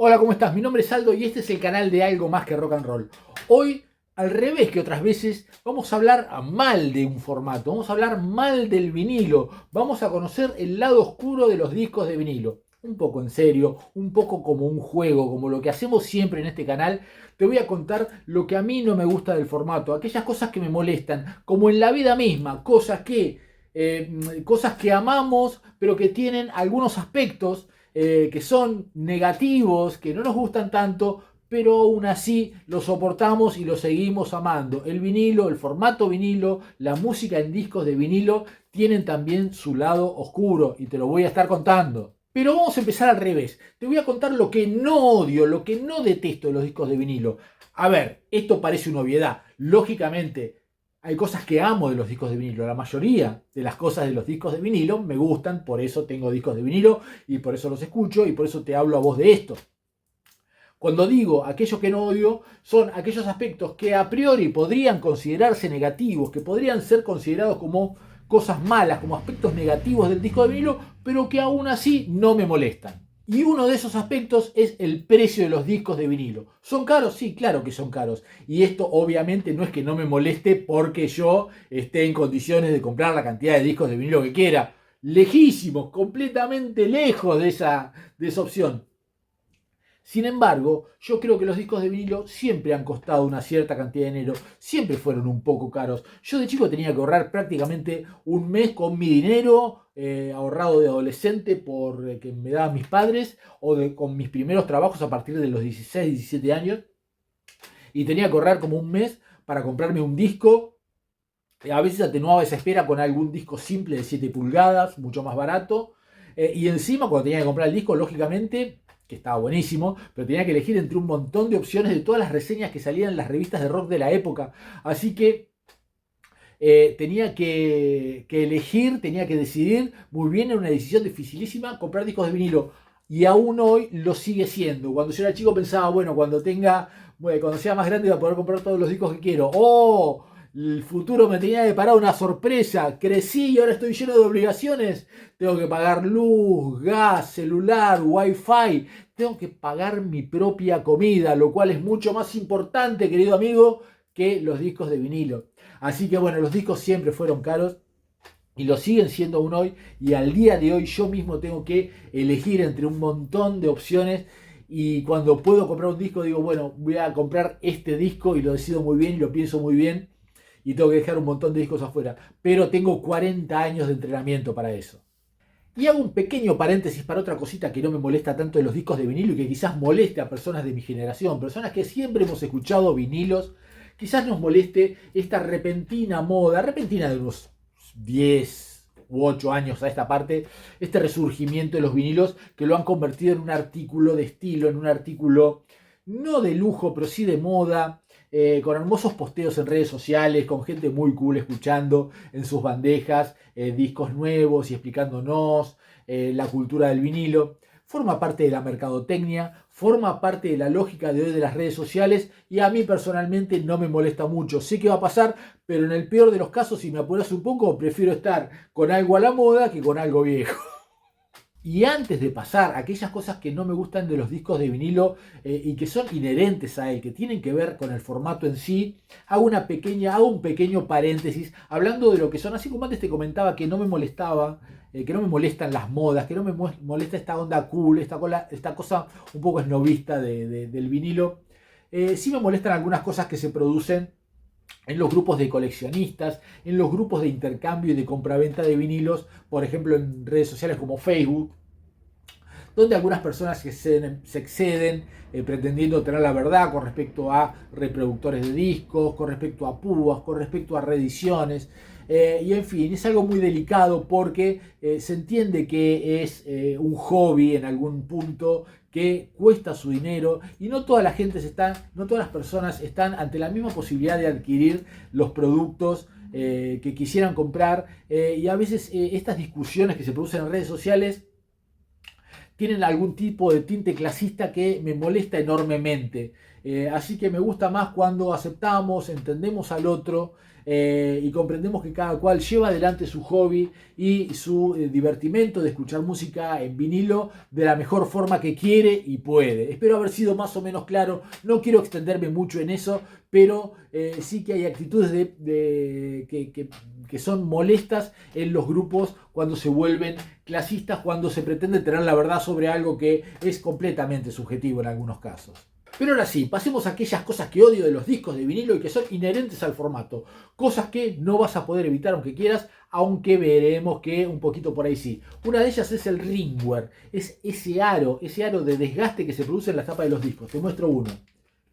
Hola, ¿cómo estás? Mi nombre es Aldo y este es el canal de Algo Más que Rock and Roll. Hoy, al revés que otras veces, vamos a hablar mal de un formato, vamos a hablar mal del vinilo, vamos a conocer el lado oscuro de los discos de vinilo. Un poco en serio, un poco como un juego, como lo que hacemos siempre en este canal. Te voy a contar lo que a mí no me gusta del formato, aquellas cosas que me molestan, como en la vida misma, cosas que amamos, pero que tienen algunos aspectos que son negativos, que no nos gustan tanto, pero aún así lo soportamos y lo seguimos amando. El vinilo, el formato vinilo, la música en discos de vinilo tienen también su lado oscuro y te lo voy a estar contando. Pero vamos a empezar al revés. Te voy a contar lo que no odio, lo que no detesto de los discos de vinilo. A ver, esto parece una obviedad. Lógicamente, hay cosas que amo de los discos de vinilo. La mayoría de las cosas de los discos de vinilo me gustan, por eso tengo discos de vinilo y por eso los escucho y por eso te hablo a vos de esto. Cuando digo aquello que no odio, son aquellos aspectos que a priori podrían considerarse negativos, que podrían ser considerados como cosas malas, como aspectos negativos del disco de vinilo, pero que aún así no me molestan. Y uno de esos aspectos es el precio de los discos de vinilo. ¿Son caros? Sí, claro que son caros. Y esto obviamente no es que no me moleste porque yo esté en condiciones de comprar la cantidad de discos de vinilo que quiera. Lejísimos, completamente lejos de esa opción. Sin embargo, yo creo que los discos de vinilo siempre han costado una cierta cantidad de dinero, siempre fueron un poco caros. Yo de chico tenía que ahorrar prácticamente un mes con mi dinero ahorrado de adolescente por que me daban mis padres con mis primeros trabajos a partir de los 16, 17 años. Y tenía que ahorrar como un mes para comprarme un disco. A veces atenuaba esa espera con algún disco simple de 7 pulgadas, mucho más barato. Y encima, cuando tenía que comprar el disco, lógicamente, que estaba buenísimo, pero tenía que elegir entre un montón de opciones de todas las reseñas que salían en las revistas de rock de la época. Así que tenía que elegir, tenía que decidir muy bien, era una decisión dificilísima comprar discos de vinilo. Y aún hoy lo sigue siendo. Cuando yo era chico pensaba, bueno, cuando sea más grande voy a poder comprar todos los discos que quiero. ¡Oh! El futuro me tenía deparado una sorpresa. Crecí y ahora estoy lleno de obligaciones. Tengo que pagar luz, gas, celular, wifi. Tengo que pagar mi propia comida, lo cual es mucho más importante, querido amigo, que los discos de vinilo. Así que bueno, los discos siempre fueron caros y lo siguen siendo aún hoy. Y al día de hoy yo mismo tengo que elegir entre un montón de opciones. Y cuando puedo comprar un disco digo, bueno, voy a comprar este disco y lo decido muy bien y lo pienso muy bien. Y tengo que dejar un montón de discos afuera. Pero tengo 40 años de entrenamiento para eso. Y hago un pequeño paréntesis para otra cosita que no me molesta tanto de los discos de vinilo y que quizás moleste a personas de mi generación, personas que siempre hemos escuchado vinilos. Quizás nos moleste esta repentina moda, repentina de unos 10 u 8 años a esta parte, este resurgimiento de los vinilos que lo han convertido en un artículo de estilo, en un artículo no de lujo, pero sí de moda, con hermosos posteos en redes sociales, con gente muy cool escuchando en sus bandejas discos nuevos y explicándonos la cultura del vinilo. Forma parte de la mercadotecnia, forma parte de la lógica de hoy de las redes sociales y a mí personalmente no me molesta mucho. Sé que va a pasar, pero en el peor de los casos, si me apuras un poco, prefiero estar con algo a la moda que con algo viejo. Y antes de pasar a aquellas cosas que no me gustan de los discos de vinilo y que son inherentes a él, que tienen que ver con el formato en sí, hago un pequeño paréntesis hablando de lo que son, así como antes te comentaba que no me molestaba, que no me molestan las modas, que no me molesta esta onda cool, esta cosa un poco esnovista del vinilo. Sí me molestan algunas cosas que se producen en los grupos de coleccionistas, en los grupos de intercambio y de compraventa de vinilos, por ejemplo en redes sociales como Facebook, donde algunas personas se exceden pretendiendo tener la verdad con respecto a reproductores de discos, con respecto a púas, con respecto a reediciones. Y en fin, es algo muy delicado porque se entiende que es un hobby en algún punto que cuesta su dinero y no toda la gente no todas las personas están ante la misma posibilidad de adquirir los productos que quisieran comprar y a veces estas discusiones que se producen en redes sociales tienen algún tipo de tinte clasista que me molesta enormemente. Así que me gusta más cuando aceptamos, entendemos al otro y comprendemos que cada cual lleva adelante su hobby y su divertimento de escuchar música en vinilo de la mejor forma que quiere y puede. Espero haber sido más o menos claro, no quiero extenderme mucho en eso, pero sí que hay actitudes que son molestas en los grupos cuando se vuelven clasistas, cuando se pretende tener la verdad sobre algo que es completamente subjetivo en algunos casos. Pero ahora sí, pasemos a aquellas cosas que odio de los discos de vinilo y que son inherentes al formato. Cosas que no vas a poder evitar aunque quieras, aunque veremos que un poquito por ahí sí. Una de ellas es el ringwear, es ese aro de desgaste que se produce en la tapa de los discos. Te muestro uno.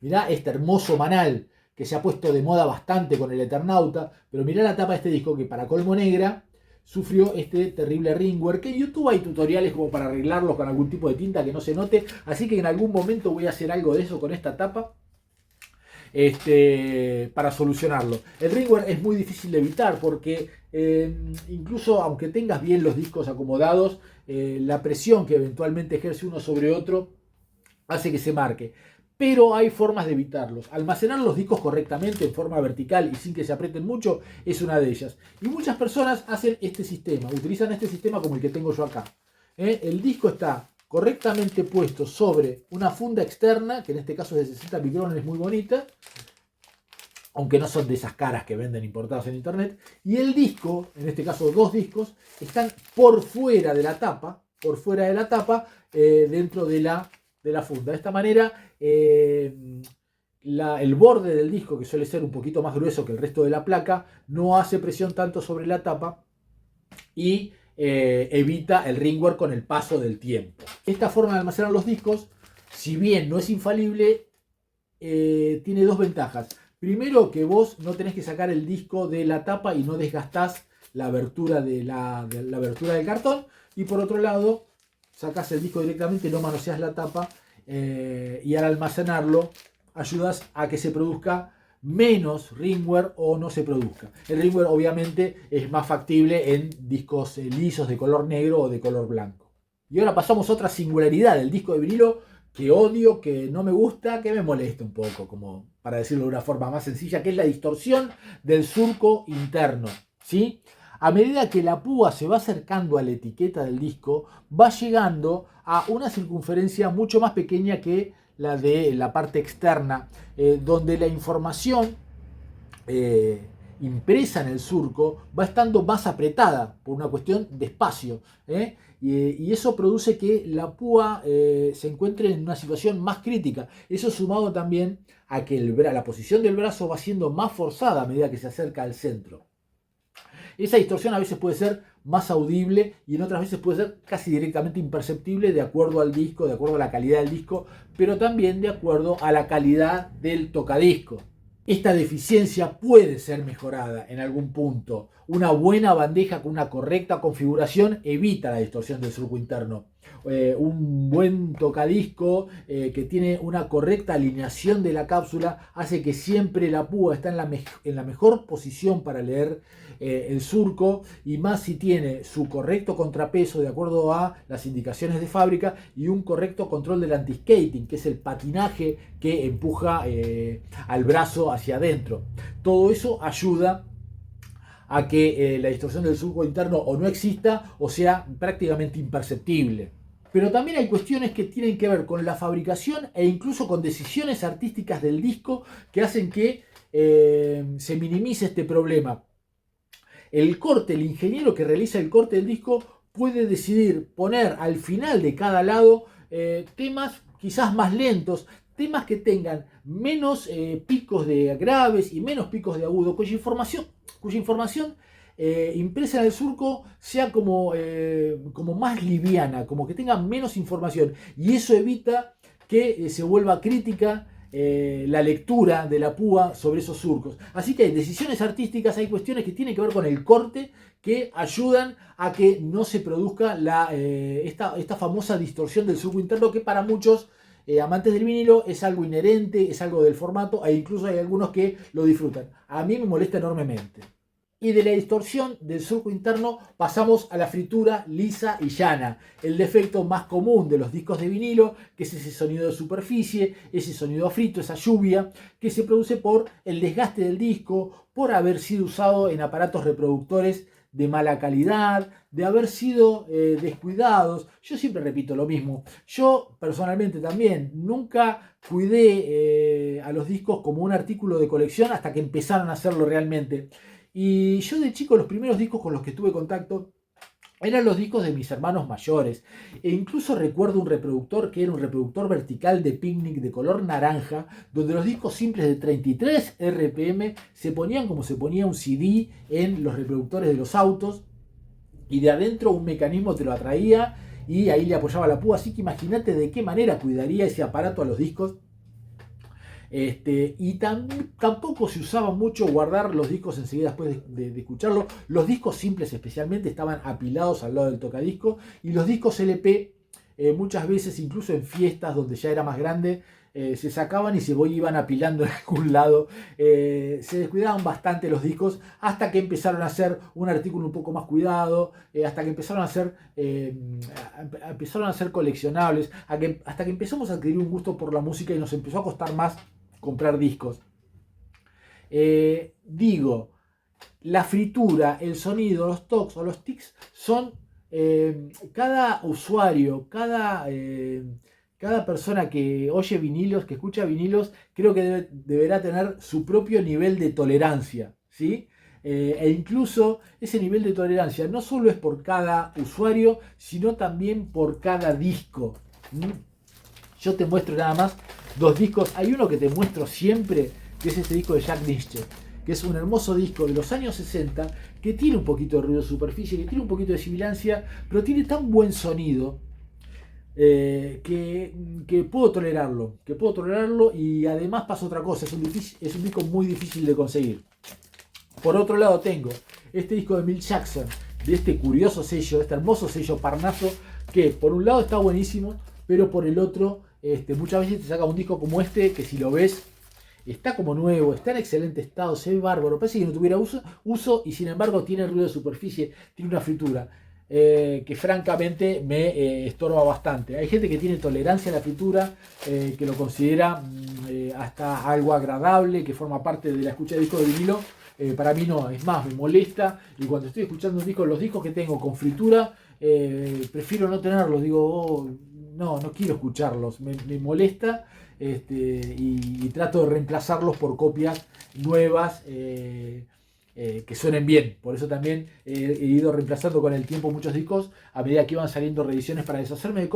Mirá este hermoso manal que se ha puesto de moda bastante con el Eternauta, pero mirá la tapa de este disco que para colmo negra sufrió este terrible ringwear, que en YouTube hay tutoriales como para arreglarlo con algún tipo de tinta que no se note, así que en algún momento voy a hacer algo de eso con esta tapa para solucionarlo. El ringwear es muy difícil de evitar porque incluso aunque tengas bien los discos acomodados, la presión que eventualmente ejerce uno sobre otro hace que se marque. Pero hay formas de evitarlos. Almacenar los discos correctamente en forma vertical y sin que se aprieten mucho es una de ellas. Y muchas personas hacen este sistema, utilizan este sistema como el que tengo yo acá. El disco está correctamente puesto sobre una funda externa, que en este caso es de 60 micrones, es muy bonita, aunque no son de esas caras que venden importados en internet. Y el disco, en este caso dos discos, están por fuera de la tapa, dentro de la funda. De esta manera, el borde del disco, que suele ser un poquito más grueso que el resto de la placa, no hace presión tanto sobre la tapa y evita el ringwear con el paso del tiempo. Esta forma de almacenar los discos, si bien no es infalible, tiene dos ventajas. Primero, que vos no tenés que sacar el disco de la tapa y no desgastás la abertura de la abertura del cartón. Y por otro lado, sacás el disco directamente, no manoseás la tapa y al almacenarlo ayudas a que se produzca menos ringwear o no se produzca. El ringwear obviamente es más factible en discos lisos de color negro o de color blanco. Y ahora pasamos a otra singularidad del disco de vinilo que odio, que no me gusta, que me molesta un poco, como para decirlo de una forma más sencilla, que es la distorsión del surco interno, ¿sí? A medida que la púa se va acercando a la etiqueta del disco, va llegando a una circunferencia mucho más pequeña que la de la parte externa, donde la información impresa en el surco va estando más apretada por una cuestión de espacio, y eso produce que la púa se encuentre en una situación más crítica. Eso sumado también a que la posición del brazo va siendo más forzada a medida que se acerca al centro. Esa distorsión a veces puede ser más audible y en otras veces puede ser casi directamente imperceptible de acuerdo al disco, de acuerdo a la calidad del disco, pero también de acuerdo a la calidad del tocadisco. Esta deficiencia puede ser mejorada en algún punto. Una buena bandeja con una correcta configuración evita la distorsión del surco interno. Un buen tocadisco que tiene una correcta alineación de la cápsula hace que siempre la púa está en la mejor posición para leer el surco, y más si tiene su correcto contrapeso de acuerdo a las indicaciones de fábrica y un correcto control del anti-skating, que es el patinaje que empuja al brazo hacia adentro. Todo eso ayuda a que la distorsión del surco interno o no exista o sea prácticamente imperceptible. Pero también hay cuestiones que tienen que ver con la fabricación e incluso con decisiones artísticas del disco que hacen que se minimice este problema. El ingeniero que realiza el corte del disco puede decidir poner al final de cada lado temas quizás más lentos, temas que tengan menos picos de graves y menos picos de agudo, cuya información impresa en el surco sea como más liviana, como que tenga menos información, y eso evita que se vuelva crítica la lectura de la púa sobre esos surcos. Así que hay decisiones artísticas, hay cuestiones que tienen que ver con el corte que ayudan a que no se produzca esta famosa distorsión del surco interno, que para muchos amantes del vinilo es algo inherente, es algo del formato, e incluso hay algunos que lo disfrutan. A mí me molesta enormemente. Y de la distorsión del surco interno pasamos a la fritura lisa y llana, el defecto más común de los discos de vinilo, que es ese sonido de superficie, ese sonido frito, esa lluvia, que se produce por el desgaste del disco, por haber sido usado en aparatos reproductores de mala calidad, de haber sido descuidados. Yo siempre repito lo mismo. Yo personalmente también nunca cuidé a los discos como un artículo de colección hasta que empezaron a hacerlo realmente. Y yo de chico los primeros discos con los que tuve contacto eran los discos de mis hermanos mayores. E incluso recuerdo un reproductor que era un reproductor vertical de picnic de color naranja, donde los discos simples de 33 RPM se ponían como se ponía un CD en los reproductores de los autos. Y de adentro un mecanismo te lo atraía y ahí le apoyaba la púa. Así que imagínate de qué manera cuidaría ese aparato a los discos. Y tampoco se usaba mucho guardar los discos enseguida después de escucharlo. Los discos simples especialmente estaban apilados al lado del tocadisco, y los discos LP muchas veces, incluso en fiestas donde ya era más grande, se sacaban y se iban apilando en algún lado. Se descuidaban bastante los discos hasta que empezaron a hacer un artículo un poco más cuidado, hasta que empezaron a ser coleccionables, hasta que empezamos a adquirir un gusto por la música y nos empezó a costar más comprar discos. La fritura, el sonido, los tocs o los tics son cada usuario, cada persona que oye vinilos, que escucha vinilos, creo que deberá tener su propio nivel de tolerancia, ¿sí? E incluso ese nivel de tolerancia no solo es por cada usuario, sino también por cada disco. Yo te muestro nada más dos discos. Hay uno que te muestro siempre, que es este disco de Jack Nitzsche, que es un hermoso disco de los años 60, que tiene un poquito de ruido de superficie, que tiene un poquito de sibilancia, pero tiene tan buen sonido que puedo tolerarlo, y además pasa otra cosa, es un disco muy difícil de conseguir. Por otro lado tengo este disco de Milt Jackson, de este curioso sello, este hermoso sello Parnaso, que por un lado está buenísimo, pero por el otro muchas veces te saca un disco como este, que si lo ves está como nuevo, está en excelente estado, se ve bárbaro, parece que no tuviera uso, y sin embargo tiene ruido de superficie, tiene una fritura que francamente me estorba bastante. Hay gente que tiene tolerancia a la fritura, que lo considera hasta algo agradable, que forma parte de la escucha de discos de vinilo. Para mí no, es más, me molesta, y cuando estoy escuchando un disco, los discos que tengo con fritura, prefiero no tenerlos, digo, no quiero escucharlos, me molesta, y trato de reemplazarlos por copias nuevas que suenen bien. Por eso también he ido reemplazando con el tiempo muchos discos a medida que iban saliendo reediciones, para deshacerme de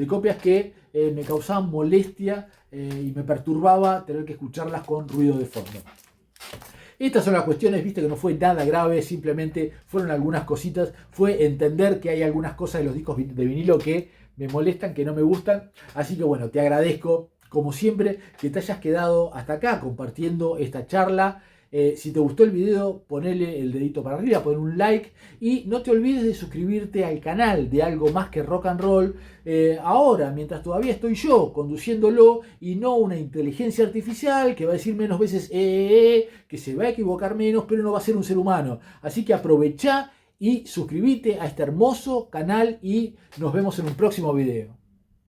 copias que me causaban molestia y me perturbaba tener que escucharlas con ruido de fondo. Estas son las cuestiones, viste que no fue nada grave, simplemente fueron algunas cositas, fue entender que hay algunas cosas de los discos de vinilo que me molestan, que no me gustan. Así que bueno, te agradezco como siempre que te hayas quedado hasta acá compartiendo esta charla. Si te gustó el video, ponele el dedito para arriba, pon un like, y no te olvides de suscribirte al canal de Algo Más Que Rock and Roll. Ahora, mientras todavía estoy yo conduciéndolo y no una inteligencia artificial que va a decir menos veces que se va a equivocar menos, pero no va a ser un ser humano. Así que aprovecha y suscríbete a este hermoso canal y nos vemos en un próximo video.